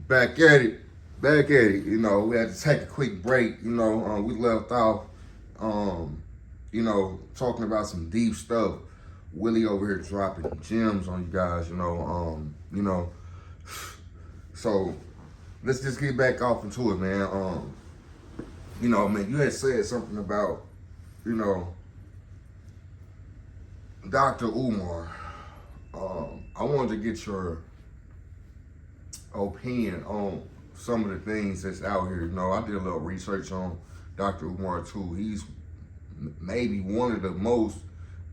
Back at it. Back at it. We had to take a quick break. We left off, talking about some deep stuff. Willie over here dropping gems on you guys, So let's just get back off into it, man. Man, you had said something about, you know, Dr. Umar. I wanted to get your opinion on some of the things that's out here. I did a little research on Dr. Umar too. He's maybe one of the most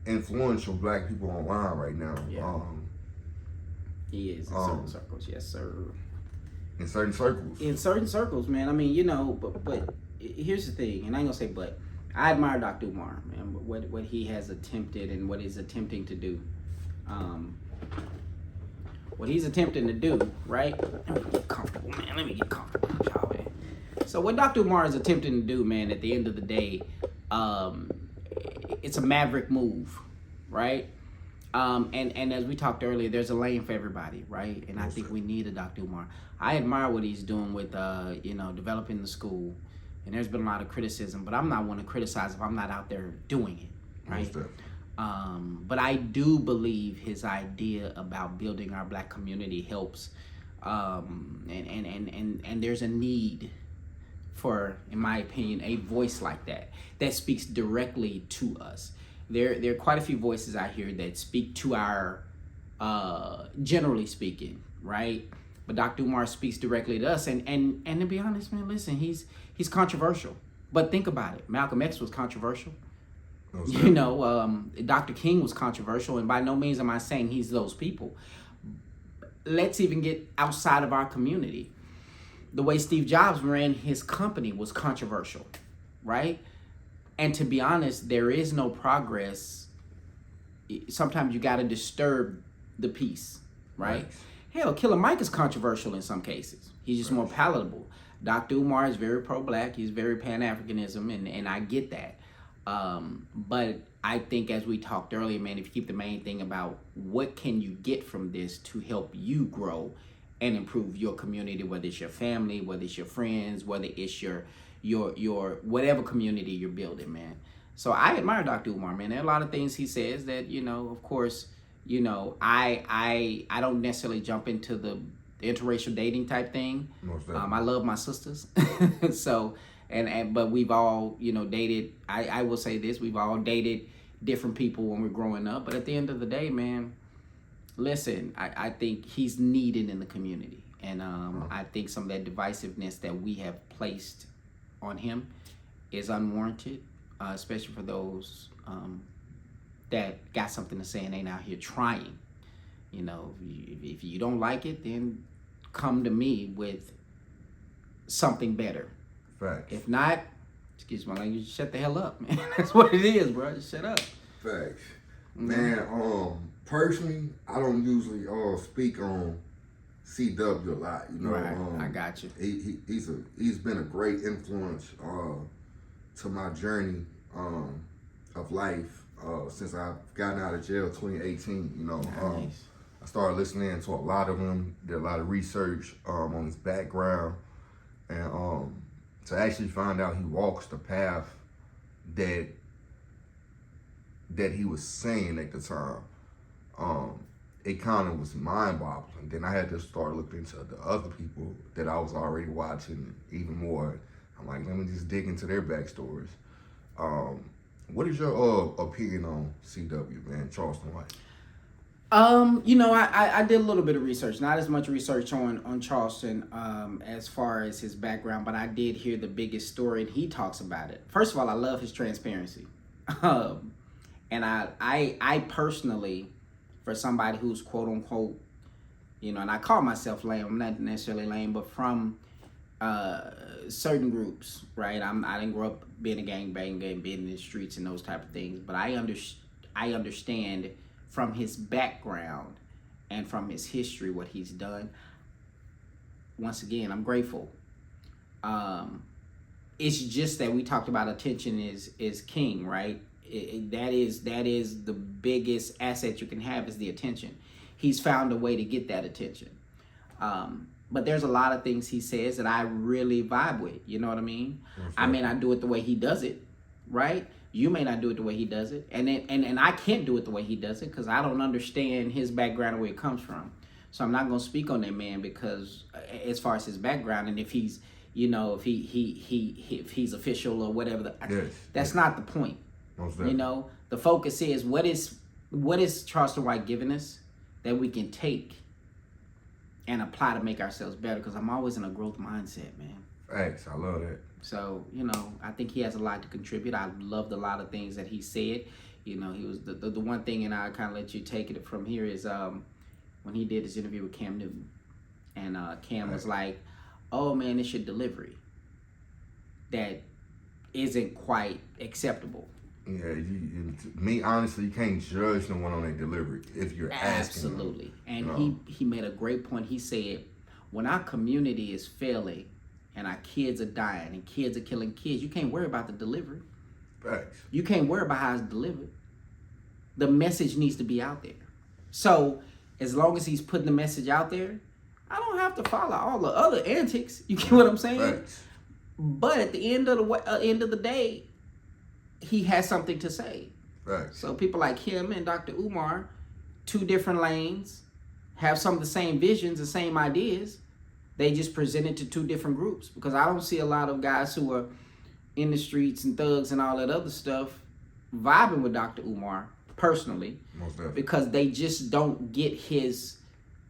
influential black people online right now. Yeah. He is in certain circles, yes, sir. In certain circles. In certain circles, man. I mean, but here's the thing, and I ain't gonna say but. I admire Dr. Umar, man. What he has attempted and what he's attempting to do. What he's attempting to do, right? Let me get comfortable, man. Let me get comfortable, y'all, man. So what Dr. Umar is attempting to do, man, at the end of the day, it's a maverick move, right? And as we talked earlier, there's a lane for everybody, right? And I think we need a Dr. Umar. I admire what he's doing with, developing the school. And there's been a lot of criticism, but I'm not one to criticize if I'm not out there doing it, right? But I do believe his idea about building our black community helps, and there's a need for, in my opinion, a voice like that speaks directly to us. There are quite a few voices out here that speak to our, generally speaking, right? But Dr. Umar speaks directly to us, and to be honest, man, listen, he's controversial. But think about it. Malcolm X was controversial. Dr. King was controversial, and by no means am I saying he's those people. Let's even get outside of our community. The way Steve Jobs ran his company was controversial, right? And to be honest, there is no progress. Sometimes you got to disturb the peace, right? Hell, Killer Mike is controversial in some cases. He's just more palatable. Dr. Umar is very pro-black. He's very pan-Africanism, and I get that. But I think, as we talked earlier, man, if you keep the main thing about what can you get from this to help you grow and improve your community, whether it's your family, whether it's your friends, whether it's your whatever community you're building, man. So I admire Dr. Umar, man. There are a lot of things he says that, of course, I don't necessarily jump into the interracial dating type thing. I love my sisters. So, but we've all, dated, I will say this, we've all dated different people when we're growing up. But at the end of the day, man, listen, I think he's needed in the community. And I think some of that divisiveness that we have placed on him is unwarranted, especially for those that got something to say and ain't out here trying. If you don't like it, then come to me with something better. Facts. If not, excuse my language, shut the hell up, man. That's what it is, bro. Just shut up. Facts. Man, personally, I don't usually speak on CW a lot. Right. I got you. He's been a great influence to my journey of life since I've gotten out of jail 2018. Nice. I started listening to a lot of him, did a lot of research on his background, and to actually find out he walks the path that he was saying at the time, it kind of was mind-boggling. Then I had to start looking into the other people that I was already watching even more. I'm like, let me just dig into their backstories. What is your opinion on CW, man, Charleston White? I did a little bit of research, not as much research on Charleston as far as his background, but I did hear the biggest story, and he talks about it. First of all, I love his transparency. And I personally, for somebody who's quote unquote, and I call myself lame, I'm not necessarily lame, but from certain groups, right? I didn't grow up being a gangbanger and being in the streets and those type of things, but I understand from his background and from his history what he's done. Once again, I'm grateful. It's just that we talked about attention is king, right? That is the biggest asset you can have is the attention. He's found a way to get that attention. But there's a lot of things he says that I really vibe with. You know what I mean? I may not do it the way he does it, right? You may not do it the way he does it, and I can't do it the way he does it because I don't understand his background and where it comes from. So I'm not gonna speak on that man because as far as his background and if he's, you know, if if he's official or whatever, that's not the point. You know, the focus is what is Charleston White giving us that we can take and apply to make ourselves better. Because I'm always in a growth mindset, man. Thanks, I love that. So, you know, I think he has a lot to contribute. I loved a lot of things that he said. You know, he was the one thing, and I kind of let you take it from here, is when he did his interview with Cam Newton. And Cam was like, oh, man, it's your delivery that isn't quite acceptable. Yeah, me, honestly, you can't judge no one on their delivery if you're asking them. Absolutely. And he made a great point. He said, when our community is failing, and our kids are dying and kids are killing kids, you can't worry about the delivery. Facts. You can't worry about how it's delivered. The message needs to be out there. So as long as he's putting the message out there, I don't have to follow all the other antics. You get what I'm saying? Facts. But at the end of the day, he has something to say. Facts. So people like him and Dr. Umar, two different lanes, have some of the same visions, the same ideas. They just present it to two different groups, because I don't see a lot of guys who are in the streets and thugs and all that other stuff vibing with Dr. Umar personally, Most definitely. because they just don't get his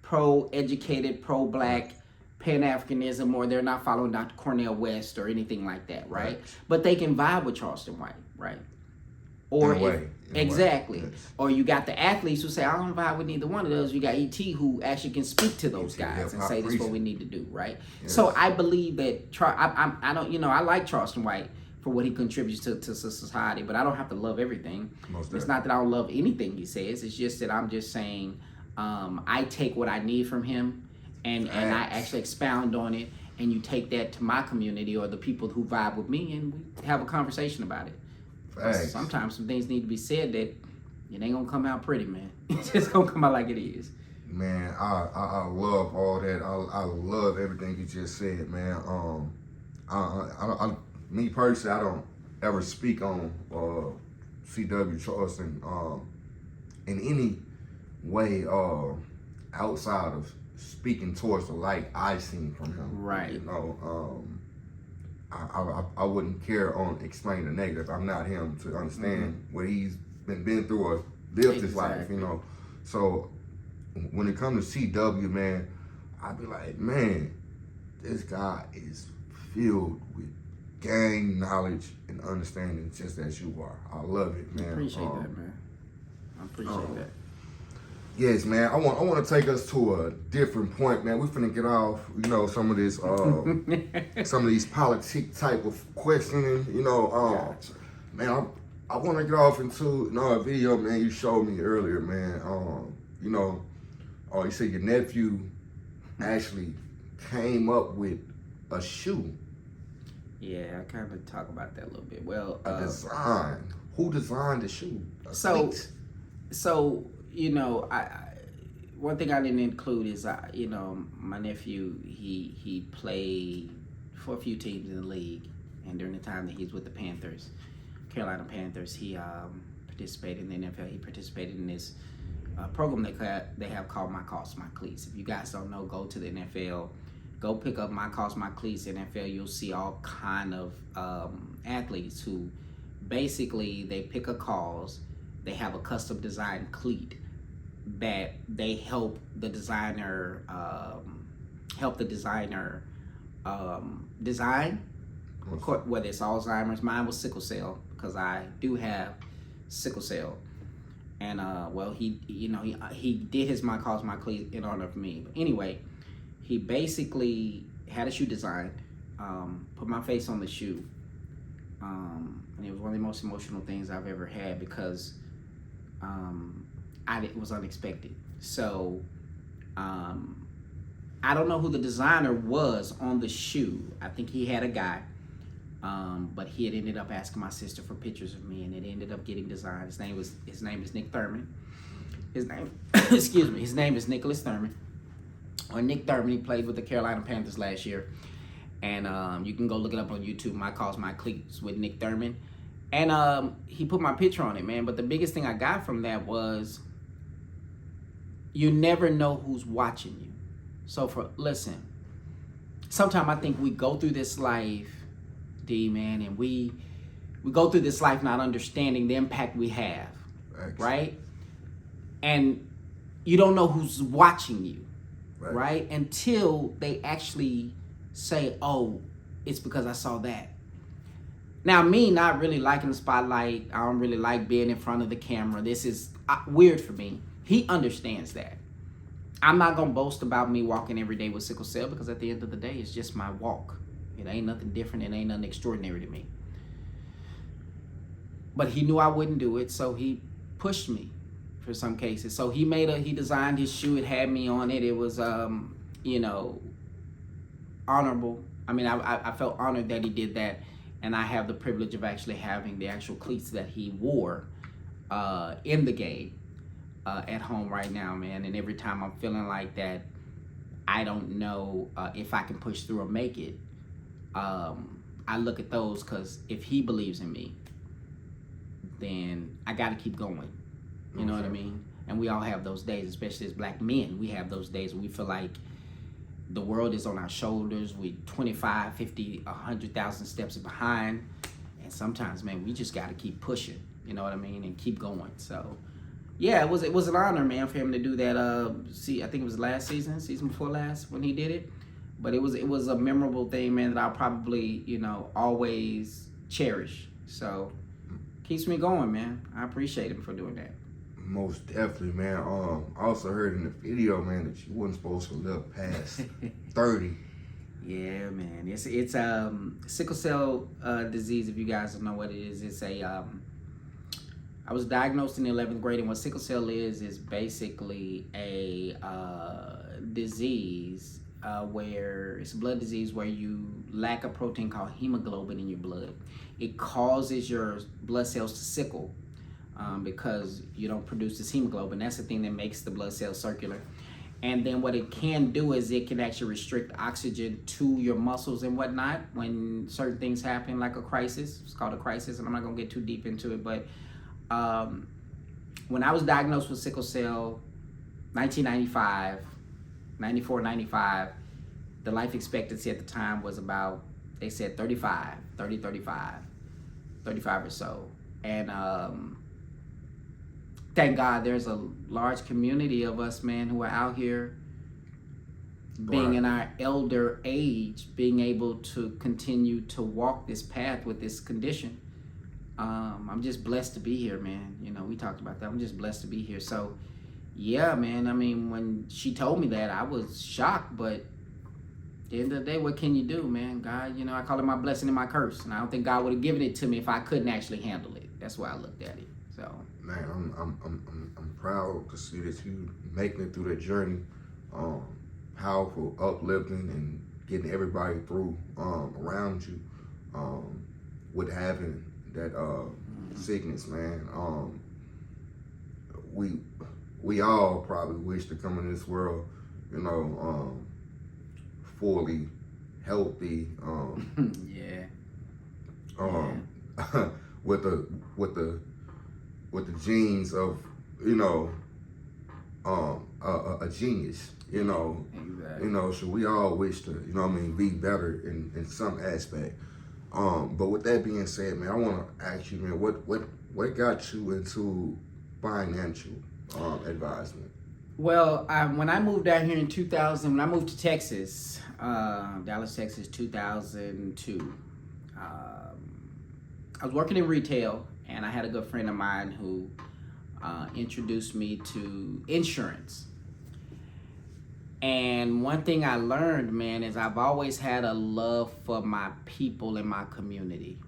pro-educated, pro-black Pan-Africanism, or they're not following Dr. Cornel West or anything like that, right? But they can vibe with Charleston White, right? Or In a way. Exactly. Yes. Or you got the athletes who say, I don't vibe with neither one of those. You got ET who actually can speak to those guys and say, this is what we need to do, right? Yes. So I believe that I don't, you know, I like Charleston White for what he contributes to society, but I don't have to love everything. It's not that I don't love anything he says. It's just that I'm just saying I take what I need from him and I actually expound on it, and you take that to my community or the people who vibe with me, and we have a conversation about it. Facts. Sometimes some things need to be said that it ain't gonna come out pretty, man. It's just gonna come out like it is. Man, I love all that. I love everything you just said, man. Me personally, I don't ever speak on C.W. Charleston in any way outside of speaking towards the light I've seen from him. Right. You know, I wouldn't care on explaining the negative. I'm not him to understand what he's been through or lived his life, you know. So when it comes to CW, man, I'd be like, man, this guy is filled with gang knowledge and understanding just as you are. I love it, man. I appreciate that, man. I appreciate that. Yes, man. I want to take us to a different point, man. We're finna get off, you know, some of this, some of these politic type of questioning, you know. Gotcha. Man, I want to get off into a video, man. You showed me earlier, man. You know, you said your nephew actually came up with a shoe. Yeah, I kind of talk about that a little bit. Well, A design. Who designed the shoe? So you know, I one thing I didn't include is you know, my nephew he played for a few teams in the league, and during the time that he's with the Panthers, Carolina Panthers, he participated in the NFL. He participated in this program they have called My Cost My Cleats. If you guys don't know, go to the NFL. Go pick up My Cost My Cleats NFL. You'll see all kind of athletes who basically they pick a cause. They have a custom designed cleat that they help the designer design. Whether it's Alzheimer's, mine was sickle cell because I do have sickle cell. And well, he did his My Cost My Cleat in honor of me. But anyway, he basically had a shoe designed, put my face on the shoe, and it was one of the most emotional things I've ever had because it was unexpected. So I don't know who the designer was on the shoe. I think he had a guy, but he had ended up asking my sister for pictures of me, and it ended up getting designed. His name is Nick Thurman. His name, excuse me, his name is Nicholas Thurman. or Nick Thurman. He played with the Carolina Panthers last year. And you can go look it up on YouTube. My Calls, My Cleats with Nick Thurman. And he put my picture on it, man. But the biggest thing I got from that was you never know who's watching you. So listen, sometimes I think we go through this life, D, man, and we go through this life not understanding the impact we have, right? And you don't know who's watching you, right? Until they actually say, oh, it's because I saw that. Now, me not really liking the spotlight, I don't really like being in front of the camera. This is weird for me. He understands that. I'm not going to boast about me walking every day with sickle cell, because at the end of the day, it's just my walk. It ain't nothing different. It ain't nothing extraordinary to me. But he knew I wouldn't do it, so he pushed me for some cases. So he designed his shoe. It had me on it. It was, honorable. I mean, I felt honored that he did that. And I have the privilege of actually having the actual cleats that he wore in the game at home right now, man. And every time I'm feeling like that, I don't know if I can push through or make it, I look at those, because if he believes in me, then I got to keep going. You know what I mean? And we all have those days, especially as black men. We have those days when we feel like the world is on our shoulders. We 25, 50, 100,000 steps behind. And sometimes, man, we just got to keep pushing, you know what I mean, and keep going. So, yeah, it was an honor, man, for him to do that. I think it was last season before last when he did it. But it was a memorable thing, man, that I'll probably, always cherish. So, keeps me going, man. I appreciate him for doing that. Most definitely, man. I also heard in the video, man, that you wasn't supposed to live past 30. Yeah, man. It's sickle cell disease. If you guys don't know what it is, it's I was diagnosed in the 11th grade, and what sickle cell is basically a disease where it's a blood disease where you lack a protein called hemoglobin in your blood. It causes your blood cells to sickle. Because you don't produce this hemoglobin. That's the thing that makes the blood cells circular. And then what it can do is it can actually restrict oxygen to your muscles and whatnot when certain things happen, like a crisis. It's called a crisis, and I'm not going to get too deep into it. But when I was diagnosed with sickle cell, 1995, 94, 95, the life expectancy at the time was about, they said 35 or so. And thank God there's a large community of us, man, who are out here being in our elder age, being able to continue to walk this path with this condition. I'm just blessed to be here, man. We talked about that. I'm just blessed to be here. So, yeah, man, I mean, when she told me that, I was shocked, but at the end of the day, what can you do, man? God, I call it my blessing and my curse. And I don't think God would have given it to me if I couldn't actually handle it. That's why I looked at it. So, man, I'm proud to see that you making it through that journey, powerful, uplifting, and getting everybody through around you with having that sickness, man. We all probably wish to come in this world, fully healthy. With the genes of, a genius, Exactly. so we all wish to, be better in some aspect. But with that being said, man, I want to ask you, man, what got you into financial advisement? Well, when I moved down here in 2000, when I moved to Texas, Dallas, Texas, 2002, I was working in retail, and I had a good friend of mine who introduced me to insurance. And one thing I learned, man, is I've always had a love for my people in my community.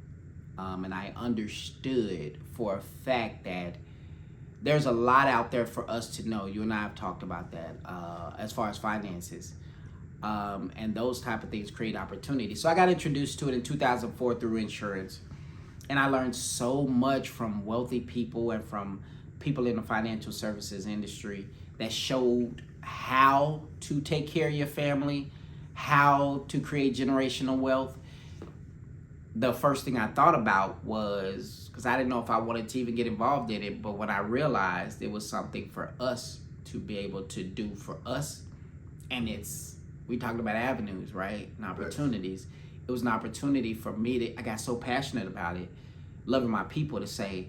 And I understood for a fact that there's a lot out there for us to know. You and I have talked about that as far as finances. And those type of things create opportunity. So I got introduced to it in 2004 through insurance. And I learned so much from wealthy people and from people in the financial services industry that showed how to take care of your family, how to create generational wealth, the first thing I thought about was, because I didn't know if I wanted to even get involved in it, but when I realized it was something for us to be able to do for us, and we talked about avenues, right, and opportunities. It was an opportunity for me I got so passionate about it, loving my people, to say,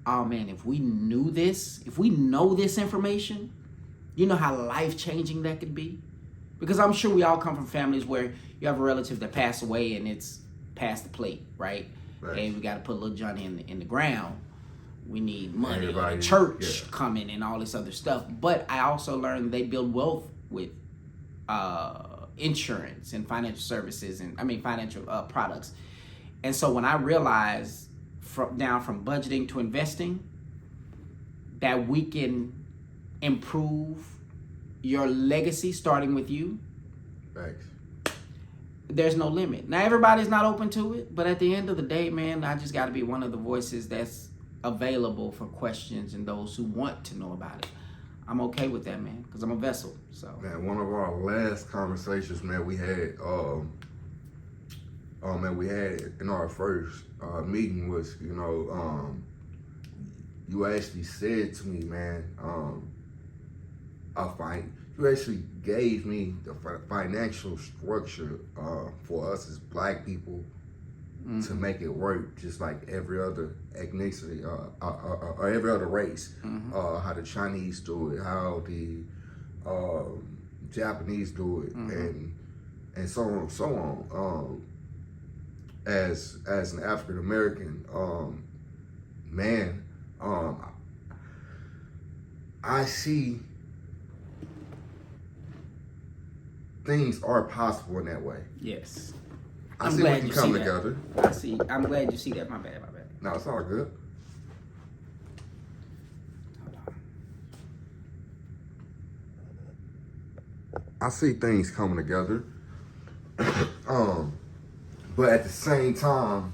oh man, if we know this information, you know how life-changing that could be? Because I'm sure we all come from families where you have a relative that passed away and it's past the plate, right? Hey, we got to put little Johnny in the ground. We need money, or the church coming and all this other stuff. But I also learned they build wealth with insurance and financial services financial products. And so when I realized from budgeting to investing that we can improve your legacy starting with you, thanks. There's no limit. Now everybody's not open to it, but at the end of the day, man, I just got to be one of the voices that's available for questions and those who want to know about it. I'm okay with that, man, because I'm a vessel. So man, one of our last conversations, man, we had in our first meeting was, you actually said to me, man, you actually gave me the financial structure for us as Black people to make it work, just like every other ethnicity or every other race. How the Chinese do it, how the Japanese do it, and so on and so on. As an African American man, I see things are possible in that way. Yes. I see we can come together. I'm glad you see that. My bad. No, it's all good. Hold on. I see things coming together. But at the same time,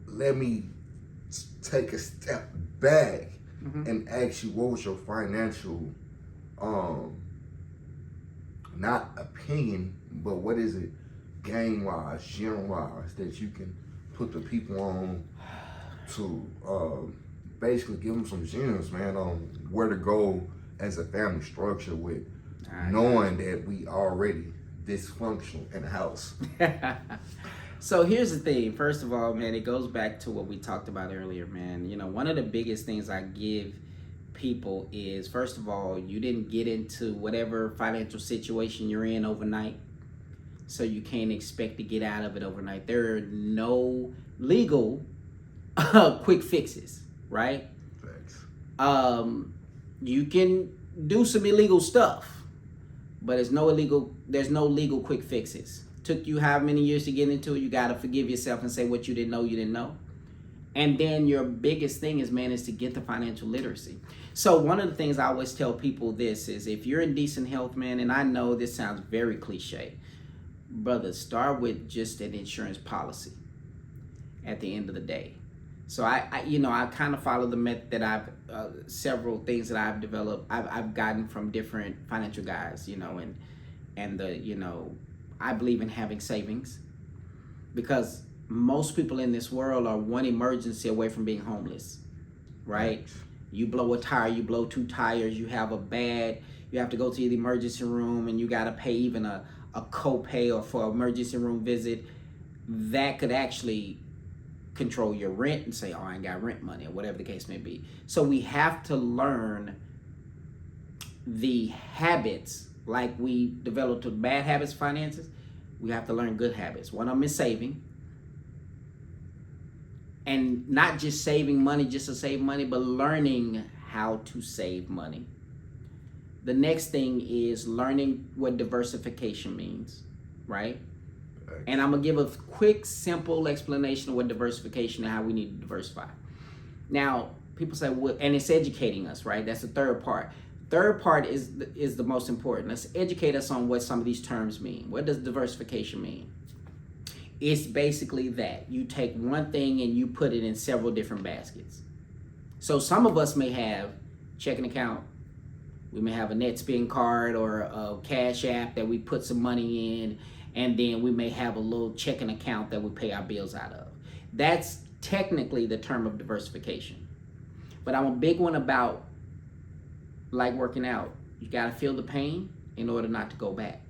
let me take a step back and ask you, what was your financial not opinion, but what is it, game-wise, gym-wise, that you can put the people on to basically give them some gems, man, on where to go as a family structure with knowing that we already dysfunctional in the house. So here's the thing. First of all, man, it goes back to what we talked about earlier, man. One of the biggest things I give people is, first of all, you didn't get into whatever financial situation you're in overnight, so you can't expect to get out of it overnight. There are no legal quick fixes, right? Thanks. You can do some illegal stuff, but there's no legal quick fixes. Took you how many years to get into it? You got to forgive yourself and say what you didn't know. And then your biggest thing is to get the financial literacy. So one of the things I always tell people this is, if you're in decent health, man, and I know this sounds very cliche, brother, start with just an insurance policy at the end of the day. So I kind of follow the method that I've, several things that I've developed, I've gotten from different financial guys, I believe in having savings, because most people in this world are one emergency away from being homeless, right? You blow a tire, you blow 2 tires, you have you have to go to the emergency room and you got to pay even a copay or for an emergency room visit. That could actually control your rent and say, oh, I ain't got rent money, or whatever the case may be. So we have to learn the habits, like we developed bad habits, finances. We have to learn good habits. One of them is saving. And not just saving money just to save money, but learning how to save money. The next thing is learning what diversification means, right? And I'm going to give a quick, simple explanation of what diversification and how we need to diversify. Now, people say, well, and it's educating us, right? That's the third part. Third part is the most important. Let's educate us on what some of these terms mean. What does diversification mean? It's basically that you take one thing and you put it in several different baskets. So some of us may have checking account. We may have a net spend card or a cash app that we put some money in, and then we may have a little checking account that we pay our bills out of. That's technically the term of diversification. But I'm a big one about, like working out. You gotta feel the pain in order not to go back.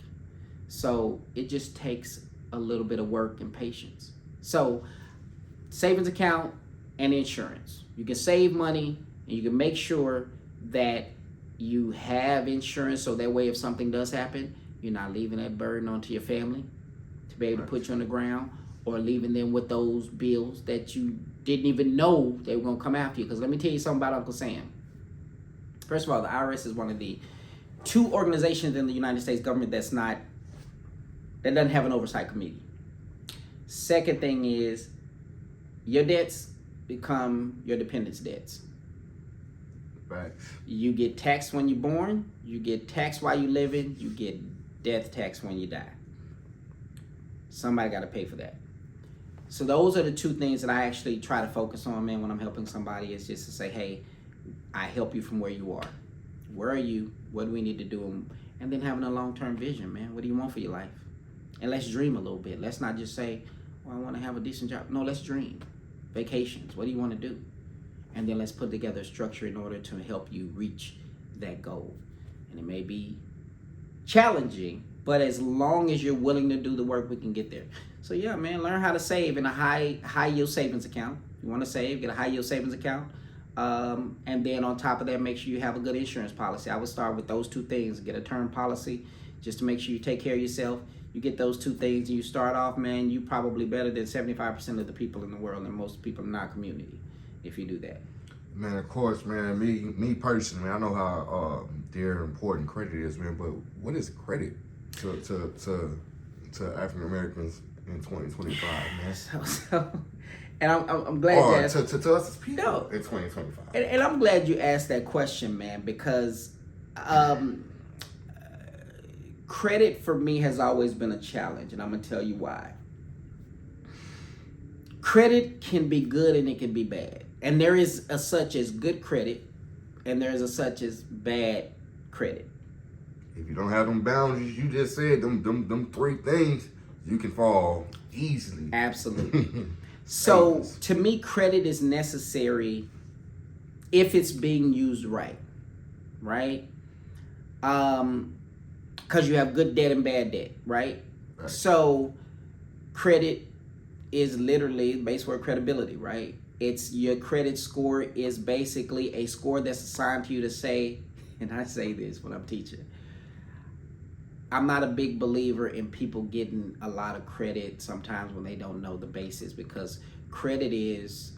So it just takes a little bit of work and patience. So savings account and insurance. You can save money and you can make sure that you have insurance so that way if something does happen, you're not leaving that burden onto your family to be able to put you on the ground, or leaving them with those bills that you didn't even know they were going to come after you. Because let me tell you something about Uncle Sam. First of all, the IRS is one of the 2 organizations in the United States government that doesn't have an oversight committee. Second thing is, your debts become your dependents' debts. Right. You get taxed when you're born, you get taxed while you're living, you get death tax when you die. Somebody got to pay for that. So those are the 2 things that I actually try to focus on, man, when I'm helping somebody, is just to say, hey, I help you from where you are. Where are you? What do we need to do? And then having a long-term vision, man. What do you want for your life? And let's dream a little bit. Let's not just say, well, I want to have a decent job. No, let's dream. Vacations. What do you want to do? And then let's put together a structure in order to help you reach that goal. And it may be challenging, but as long as you're willing to do the work, we can get there. So yeah, man, learn how to save in a high yield savings account. You want to save, get a high yield savings account. And then on top of that, make sure you have a good insurance policy. I would start with those 2 things. Get a term policy just to make sure you take care of yourself. You get those 2 things and you start off, man, you probably better than 75% of the people in the world and most people in our community if you do that. Man, of course, man. Me personally, man, I know how dear and important credit is, man. But what is credit to African Americans in 2025, man? And I'm glad you asked. To us as people in 2025. And I'm glad you asked that question, man, because credit for me has always been a challenge, and I'm gonna tell you why. Credit can be good and it can be bad, and there is a such as good credit, and there is a such as bad credit. If you don't have them boundaries, you just said them 3 things, you can fall easily. Absolutely. So to me, credit is necessary if it's being used right, right? Because you have good debt and bad debt, right? So credit is literally the base word credibility, right? It's your credit score is basically a score that's assigned to you to say, and I say this when I'm teaching, I'm not a big believer in people getting a lot of credit sometimes when they don't know the basis, because credit is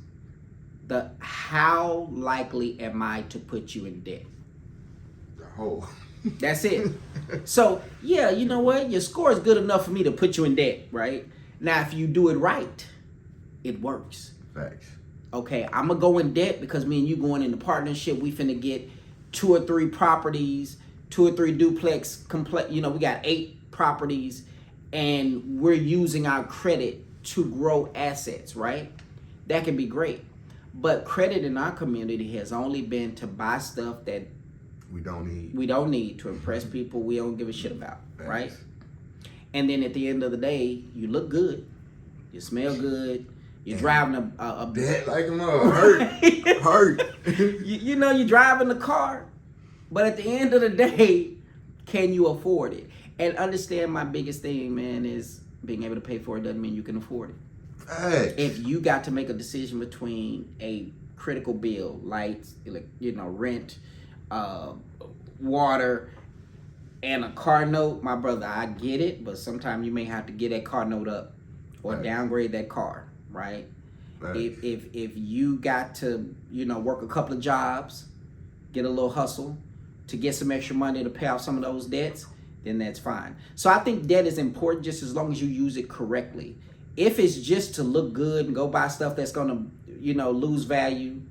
the how likely am I to put you in debt? Oh. That's it. So, yeah, you know what? Your score is good enough for me to put you in debt, right? Now, if you do it right, it works. Facts. Okay, I'm going to go in debt because me and you going into partnership. We finna get 2 or 3 properties, 2 or 3 duplex, we got 8 properties, and we're using our credit to grow assets, right? That can be great. But credit in our community has only been to buy stuff that we don't need to impress people we don't give a shit about, Thanks. right? And then at the end of the day, you look good, you smell good, you're driving a debt like a mother, hurt. You're driving the car, but at the end of the day, can you afford it? And understand, my biggest thing, man, is being able to pay for it doesn't mean you can afford it. Thanks. If you got to make a decision between a critical bill, lights, rent, water, and a car note, my brother, I get it, but sometimes you may have to get that car note up or downgrade that car, right? If you got to, work a couple of jobs, get a little hustle to get some extra money to pay off some of those debts, then that's fine. So I think debt is important just as long as you use it correctly. If it's just to look good and go buy stuff that's gonna, lose value,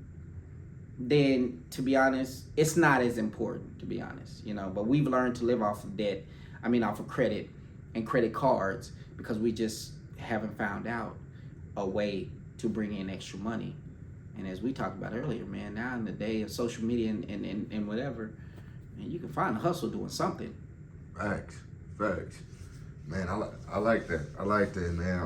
then to be honest, it's not as important, to be honest, but we've learned to live off of off of credit and credit cards, because we just haven't found out a way to bring in extra money And as we talked about earlier, man, now in the day of social media and whatever, man, you can find a hustle doing something. Facts. Man, I like that. I like that, man.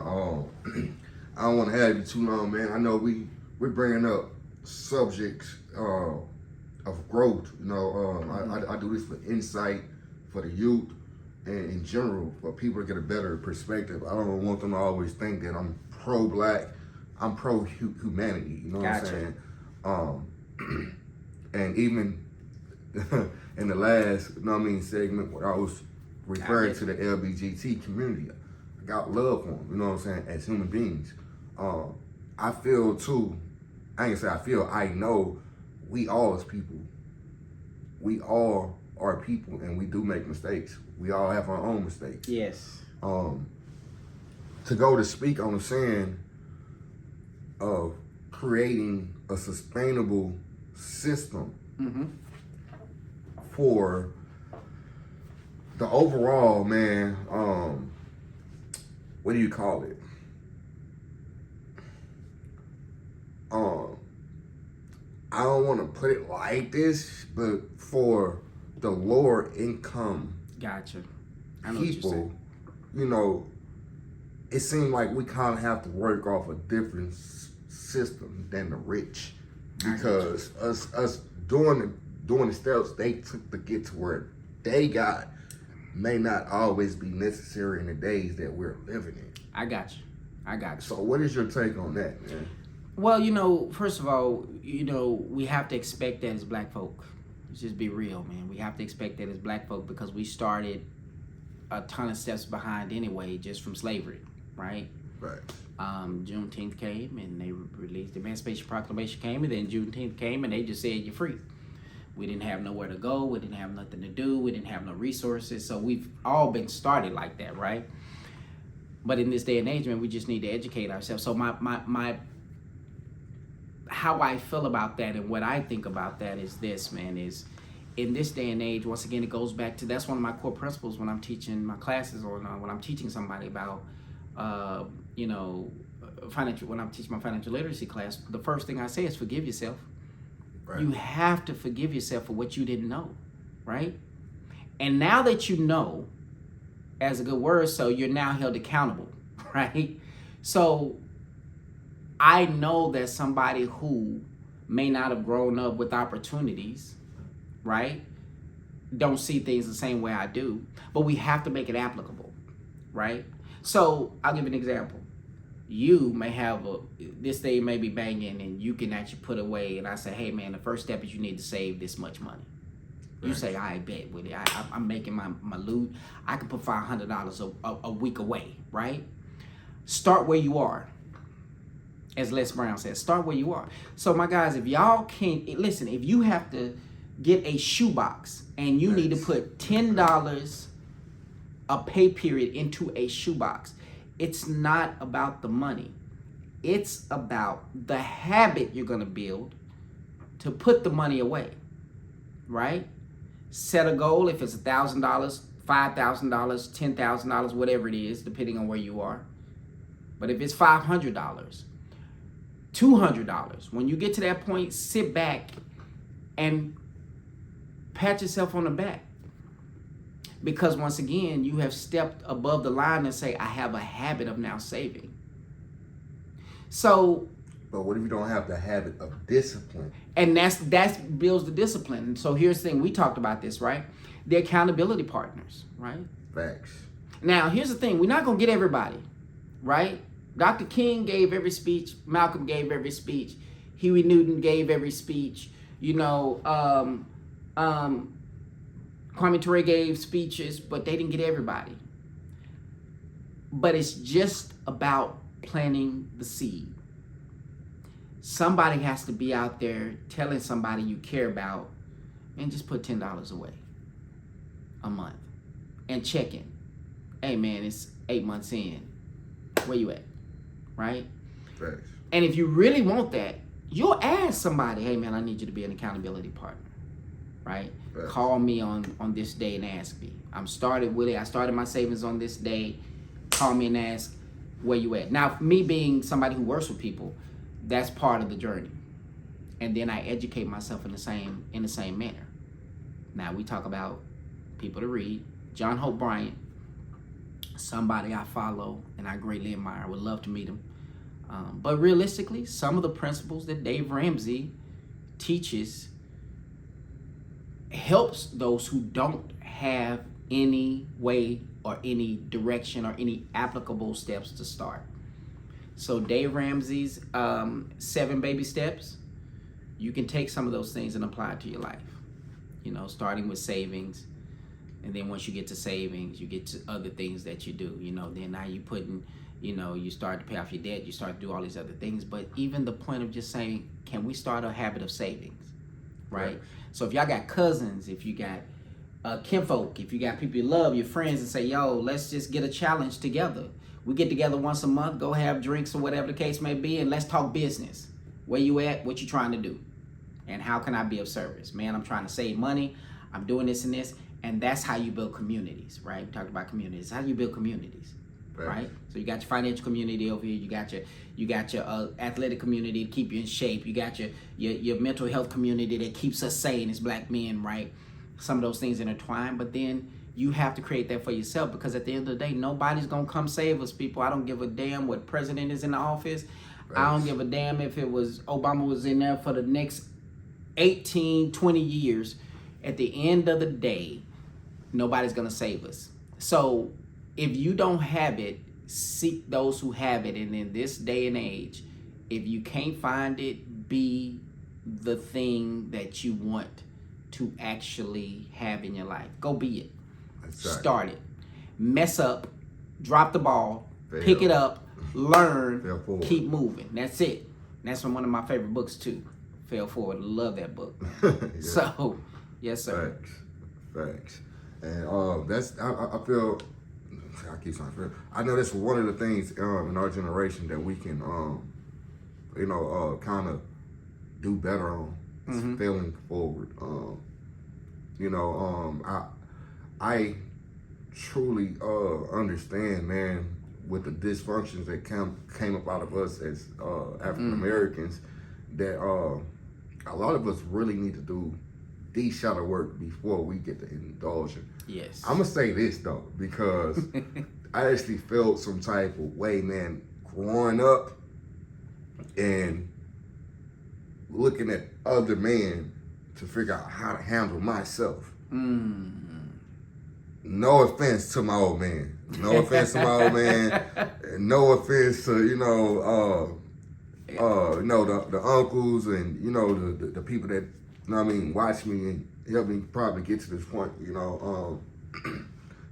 I don't want to have you too long, man. I know we're bringing up subjects of growth. You know, I do this for insight for the youth and in general for people to get a better perspective. I don't want them to always think that I'm pro-black. I'm pro-humanity. You know what Gotcha. I'm saying? And even in the last, you know what I mean, segment where I was referring to the LGBT community, I got love for them. You know what I'm saying? As human beings. I feel too, I ain't gonna say I feel, I know we all as people, we all are people and we do make mistakes. We all have our own mistakes. Yes. To go to speak on the saying of creating a sustainable system for the overall, man, what do you call it? I don't want to put it like this, but for the lower income Gotcha. I know what you're people, saying. you know, it seems like we kind of have to work off a different system than the rich, because us doing the steps they took to get to where they got may not always be necessary in the days that we're living in. I got you. So what is your take on that, man? Well, you know, first of all, you know, we have to expect that as black folk. Let's just be real, man. We have to expect that as black folk because we started a ton of steps behind anyway, just from slavery, right? Right. Juneteenth came and they released the Emancipation Proclamation came, and then Juneteenth came and they just said you're free. We didn't have nowhere to go. We didn't have nothing to do. We didn't have no resources. So we've all been started like that, right? But in this day and age, man, we just need to educate ourselves. So my how I feel about that and what I think about that is this, man, is in this day and age, once again, it goes back to, that's one of my core principles when I'm teaching my classes or when I'm teaching somebody about, you know, financial, when I'm teaching my financial literacy class, the first thing I say is forgive yourself. Right. You have to forgive yourself for what you didn't know, right? And now that you know, as a good word, so you're now held accountable, right? So I know that somebody who may not have grown up with opportunities, right, don't see things the same way I do, but we have to make it applicable, right? So I'll give an example. You may have this day may be banging and you can actually put away, and I say, hey man, the first step is you need to save this much money. You say, I bet, Willie, I'm making my loot. I can put $500 a week away, right? Start where you are. As Les Brown says, start where you are. So my guys, if y'all can't, listen, if you have to get a shoebox and you need to put $10 a pay period into a shoebox, it's not about the money. It's about the habit you're going to build to put the money away, right? Set a goal. If it's $1,000, $5,000, $10,000, whatever it is, depending on where you are. But if it's $500, $200, when you get to that point, sit back and pat yourself on the back. Because once again, you have stepped above the line and say, I have a habit of now saving. So, but what if you don't have the habit of discipline? And that builds the discipline. So here's the thing, we talked about this, right? The accountability partners, right? Facts. Now, here's the thing, we're not going to get everybody, right? Dr. King gave every speech. Malcolm gave every speech. Huey Newton gave every speech. You know, Kwame Ture gave speeches, but they didn't get everybody. But it's just about planting the seed. Somebody has to be out there telling somebody you care about, and just put $10 away a month and check in. Hey man, it's 8 months in. Where you at? Right? Thanks. And if you really want that, you'll ask somebody, hey man, I need you to be an accountability partner. Right? Thanks. Call me on this day and ask me. I started my savings on this day. Call me and ask where you at. Now, me being somebody who works with people, that's part of the journey, and then I educate myself in the same manner. Now we talk about people to read. John Hope Bryant, somebody I follow and I greatly admire. I would love to meet him. But realistically, some of the principles that Dave Ramsey teaches helps those who don't have any way or any direction or any applicable steps to start. So Dave Ramsey's 7 baby steps, you can take some of those things and apply it to your life. You know, starting with savings, and then once you get to savings, you get to other things that you do. You know, then now you putting, you know, you start to pay off your debt, you start to do all these other things. But even the point of just saying, can we start a habit of savings, right? So if y'all got cousins, if you got kinfolk, if you got people you love, your friends, and say, yo, let's just get a challenge together. We get together once a month, go have drinks or whatever the case may be, and let's talk business. Where you at? What you trying to do? And how can I be of service? Man, I'm trying to save money. I'm doing this and this. And that's how you build communities, right? We talked about communities. How do you build communities, right? So you got your financial community over here. You got your athletic community to keep you in shape. You got your mental health community that keeps us sane as black men, right? Some of those things intertwine, but then you have to create that for yourself, because at the end of the day, nobody's gonna come save us, people. I don't give a damn what president is in the office. Right. I don't give a damn if it was Obama was in there for the next 18, 20 years. At the end of the day, nobody's gonna save us. So if you don't have it, seek those who have it. And in this day and age, if you can't find it, be the thing that you want to actually have in your life. Go be it. Exactly. Start it. Mess up, drop the ball, pick it up, learn, keep moving. That's it. That's from one of my favorite books too. Fail Forward. Love that book. Yeah. So, yes, sir. Facts. And that's I feel. I keep saying feel. I know that's one of the things in our generation that we can kind of do better on. Is failing forward. I truly understand, man, with the dysfunctions that came up out of us as African Americans, that a lot of us really need to do the shadow work before we get to indulge it. Yes. I'm gonna say this though, because I actually felt some type of way, man, growing up and looking at other men to figure out how to handle myself. No offense to my old man. No offense to my old man. And no offense to, the uncles and, the people that, watch me and help me probably get to this point,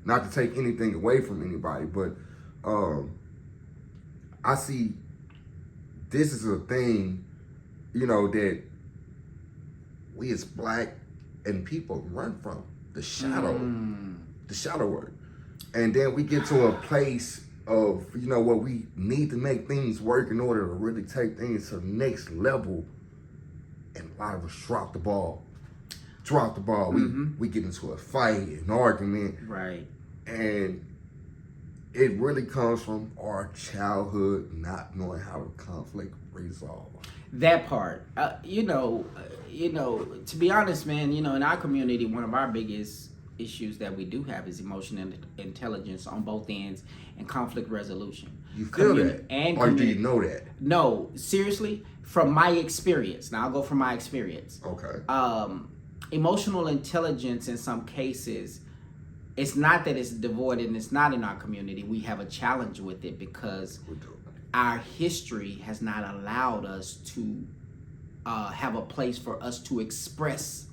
not to take anything away from anybody, but I see this is a thing, that we as black and people run from, the shadow work. And then we get to a place of, where we need to make things work in order to really take things to the next level. And a lot of us drop the ball. We get into a fight, an argument. Right. And it really comes from our childhood not knowing how to conflict resolve. That part, to be honest, man, in our community, one of our biggest issues that we do have is emotional intelligence on both ends and conflict resolution. You feel that? Or do you know that? No, seriously, from my experience. Now I'll go from my experience. Okay. Emotional intelligence in some cases, it's not that it's devoid and it's not in our community. We have a challenge with it because our history has not allowed us to have a place for us to express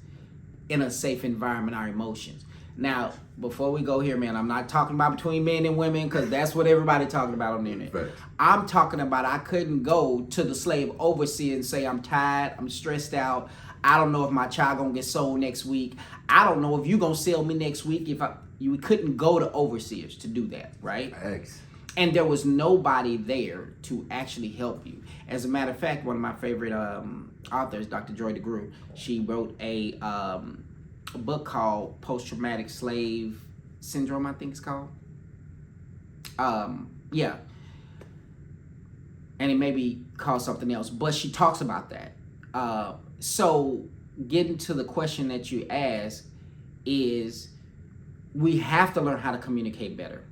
in a safe environment our emotions. Now, before we go here, man, I'm not talking about between men and women, because that's what everybody talking about on the internet. Right. I'm talking about I couldn't go to the slave overseer and say, I'm tired, I'm stressed out, I don't know if my child gonna get sold next week, I don't know if you gonna sell me next week. You couldn't go to overseers to do that, right? Thanks. And there was nobody there to actually help you. As a matter of fact, one of my favorite authors, Dr. Joy DeGruy, she wrote a book called Post-Traumatic Slave Syndrome, I think it's called. Yeah. And it may be called something else, but she talks about that. So getting to the question that you asked is, we have to learn how to communicate better.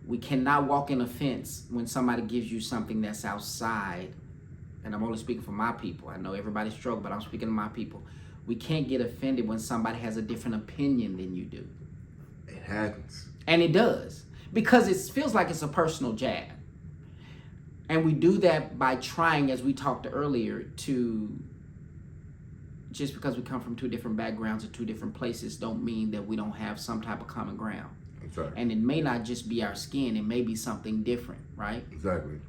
We cannot walk in a fence when somebody gives you something that's outside. And I'm only speaking for my people. I know everybody struggles, but I'm speaking to my people. We can't get offended when somebody has a different opinion than you do. It happens. And it does. Because it feels like it's a personal jab. And we do that by trying, as we talked earlier, to, just because we come from two different backgrounds or two different places don't mean that we don't have some type of common ground. Exactly. And it may not just be our skin, it may be something different, right? Exactly.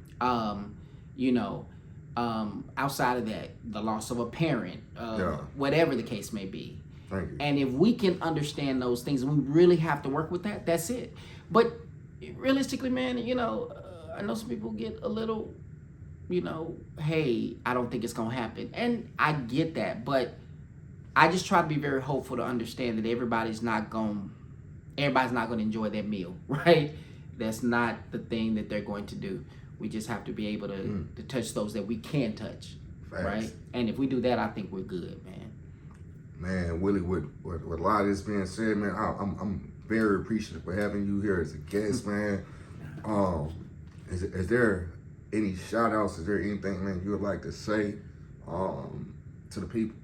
Outside of that, the loss of a parent, whatever the case may be. Thank you. And if we can understand those things, and we really have to work with that, that's it. But realistically, man, I know some people get a little, hey, I don't think it's going to happen. And I get that, but I just try to be very hopeful to understand that everybody's not going to enjoy their meal, right? That's not the thing that they're going to do. We just have to be able to touch those that we can touch, Facts. right? And if we do that, I think we're good, man. Man, Willie, with a lot of this being said, man, I'm very appreciative for having you here as a guest, man. Is there any shout outs? Is there anything, man, you would like to say to the people?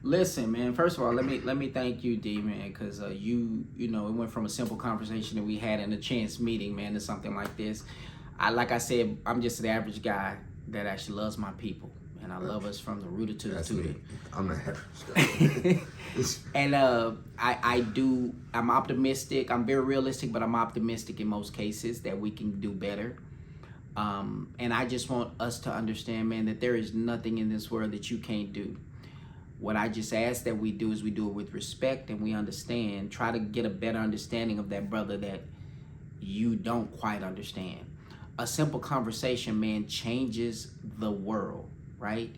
Listen, man, first of all, let me thank you, D, man, because it went from a simple conversation that we had in a chance meeting, man, to something like this. Like I said, I'm just an average guy that actually loves my people, and I love us from the rooter to the tutor. I'm the average guy. And I'm optimistic. I'm very realistic, but I'm optimistic in most cases that we can do better. And I just want us to understand, man, that there is nothing in this world that you can't do. What I just ask that we do is we do it with respect, and we understand, try to get a better understanding of that brother that you don't quite understand. A simple conversation, man, changes the world, right?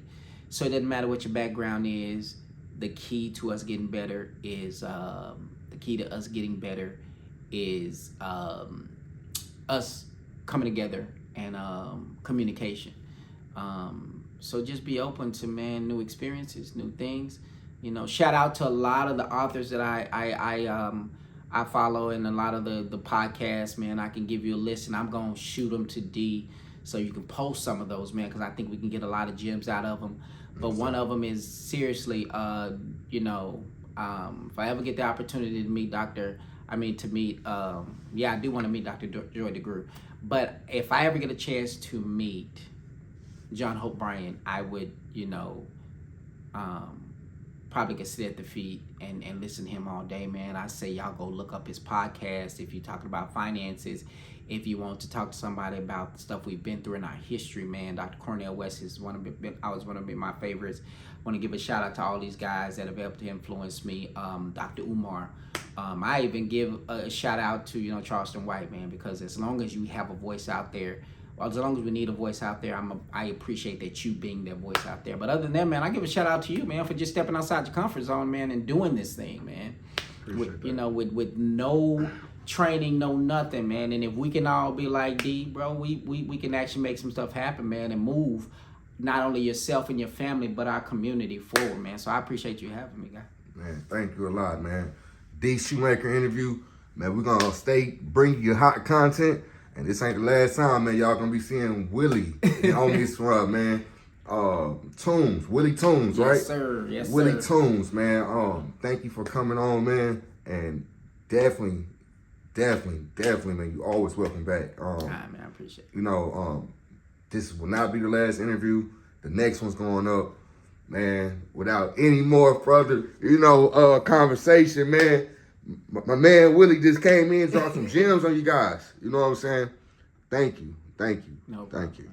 So it doesn't matter what your background is. The key to us getting better is us coming together and communication. So just be open to, man, new experiences, new things. Shout out to a lot of the authors that I follow, and a lot of the podcasts, man. I can give you a list, and I'm going to shoot them to D so you can post some of those, man, because I think we can get a lot of gems out of them. But one of them is, seriously, if I ever get the opportunity to meet I do want to meet Dr. Joy DeGrew. But if I ever get a chance to meet John Hope Bryant, I would, probably could sit at the feet and listen to him all day, man. I say y'all go look up his podcast if you're talking about finances. If you want to talk to somebody about the stuff we've been through in our history, man, Dr. Cornell West is one of my favorites. I want to give a shout out to all these guys that have helped to influence me. Dr. Umar. I even give a shout out to, Charleston White, man, because as long as you have a voice out there, as long as we need a voice out there, I appreciate that you being that voice out there. But other than that, man, I give a shout out to you, man, for just stepping outside your comfort zone, man, and doing this thing, man. With no training, no nothing, man. And if we can all be like D, bro, we can actually make some stuff happen, man, and move not only yourself and your family, but our community forward, man. So I appreciate you having me, guy. Man, thank you a lot, man. D Shoemaker interview, man. We're gonna bring you hot content. And this ain't the last time, man. Y'all gonna be seeing Willie on this run, man. Toobs, Willie Toobs, right? Yes, sir. Yes, sir. Willie Toobs, man. Thank you for coming on, man. And definitely, man. You always welcome back. Man, I appreciate it. This will not be the last interview. The next one's going up, man. Without any more further, conversation, man. My man Willie just came in and dropped some gems on you guys. You know what I'm saying? Thank you. No problem. Thank you.